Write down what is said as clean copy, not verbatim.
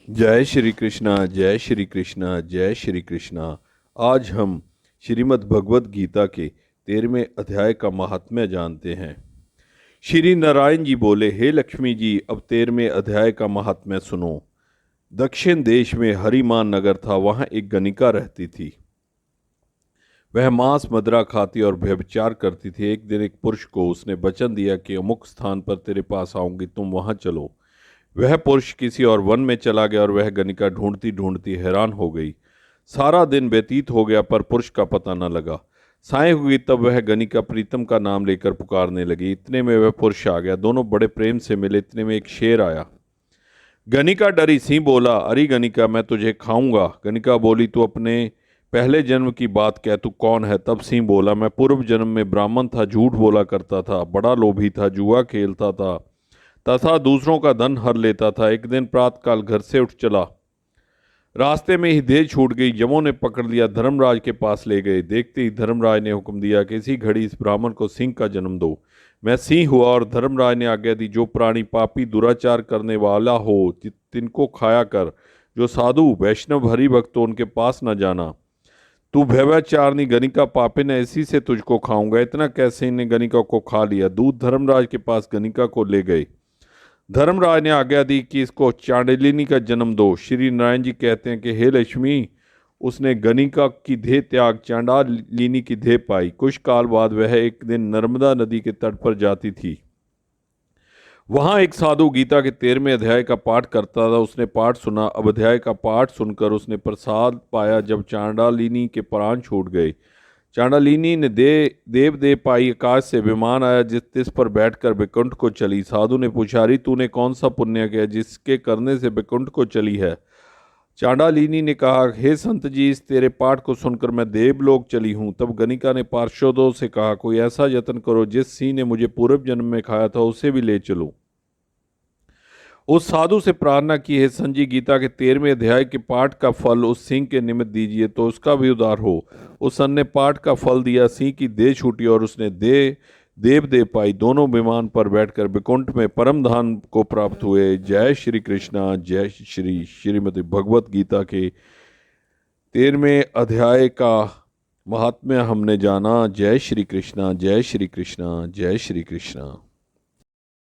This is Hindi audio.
जय श्री कृष्णा, जय श्री कृष्णा, जय श्री कृष्णा। आज हम श्रीमद् भगवत गीता के 13वें अध्याय का महात्म्य जानते हैं। श्री नारायण जी बोले, हे लक्ष्मी जी, अब 13वें अध्याय का महात्म्य सुनो। दक्षिण देश में हरिमान नगर था। वहाँ एक गणिका रहती थी। वह मांस मदिरा खाती और व्यभिचार करती थी। एक दिन एक पुरुष को उसने वचन दिया कि अमुक स्थान पर तेरे पास आऊंगी, तुम वहाँ चलो। वह पुरुष किसी और वन में चला गया और वह गणिका ढूंढती ढूंढती हैरान हो गई। सारा दिन व्यतीत हो गया पर पुरुष का पता न लगा। साय हुई तब वह गणिका प्रीतम का नाम लेकर पुकारने लगी। इतने में वह पुरुष आ गया। दोनों बड़े प्रेम से मिले। इतने में एक शेर आया। गणिका डरी। सिंह बोला, अरे गणिका, मैं तुझे खाऊंगा। गणिका बोली, तू अपने पहले जन्म की बात कह, तू कौन है? तब सिंह बोला, मैं पूर्व जन्म में ब्राह्मण था, झूठ बोला करता था, बड़ा लोभी था, जुआ खेलता था तथा दूसरों का धन हर लेता था। एक दिन प्रातःकाल घर से उठ चला, रास्ते में ही देह छूट गई। यमों ने पकड़ लिया, धर्मराज के पास ले गए। देखते ही धर्मराज ने हुक्म दिया कि इसी घड़ी इस ब्राह्मण को सिंह का जन्म दो। मैं सिंह हुआ और धर्मराज ने आज्ञा दी, जो प्राणी पापी दुराचार करने वाला हो तिनको खाया कर। जो साधु वैष्णव हरि भक्त हो उनके पास न जाना। तू व्यभिचारिणी गणिका पापिन है, इसी से तुझको खाऊंगा। इतना कैसे इन्हें गणिका को खा लिया। दूत धर्मराज के पास गणिका को ले गए। धर्मराज ने आज्ञा दी कि इसको चांडालिनी का जन्म दो। श्री नारायण जी कहते हैं कि हे लक्ष्मी, उसने गणिका की देह त्याग चांडालिनी की देह पाई। कुछ काल बाद वह एक दिन नर्मदा नदी के तट पर जाती थी। वहां एक साधु गीता के 13वें अध्याय का पाठ करता था। उसने पाठ सुना। अब अध्याय का पाठ सुनकर उसने प्रसाद पाया। जब चांडालिनी के प्राण छूट गए, चांडालिनी ने देव पाई। आकाश से विमान आया, जिस पर बैठकर बैकुंठ को चली। साधु ने पूछा, अरे तूने कौन सा पुण्य किया जिसके करने से बैकुंठ को चली है? चांडालिनी ने कहा, हे संत जी, इस तेरे पाठ को सुनकर मैं देवलोक चली हूँ। तब गणिका ने पार्षदों से कहा, कोई ऐसा यत्न करो जिस सिंह ने मुझे पूर्व जन्म में खाया था उसे भी ले चलो। उस साधु से प्रार्थना की, है संजी, गीता के 13वें अध्याय के पाठ का फल उस सिंह के निमित्त दीजिए तो उसका भी उद्धार हो। उस सन ने पाठ का फल दिया। सिंह की देह छूटी और उसने देव पाई। दोनों विमान पर बैठकर बैकुंठ में परम धाम को प्राप्त हुए। जय श्री कृष्णा, जय श्री श्रीमद् भगवत गीता के 13वें अध्याय का महात्म्य हमने जाना। जय श्री कृष्णा, जय श्री कृष्णा, जय श्री कृष्णा।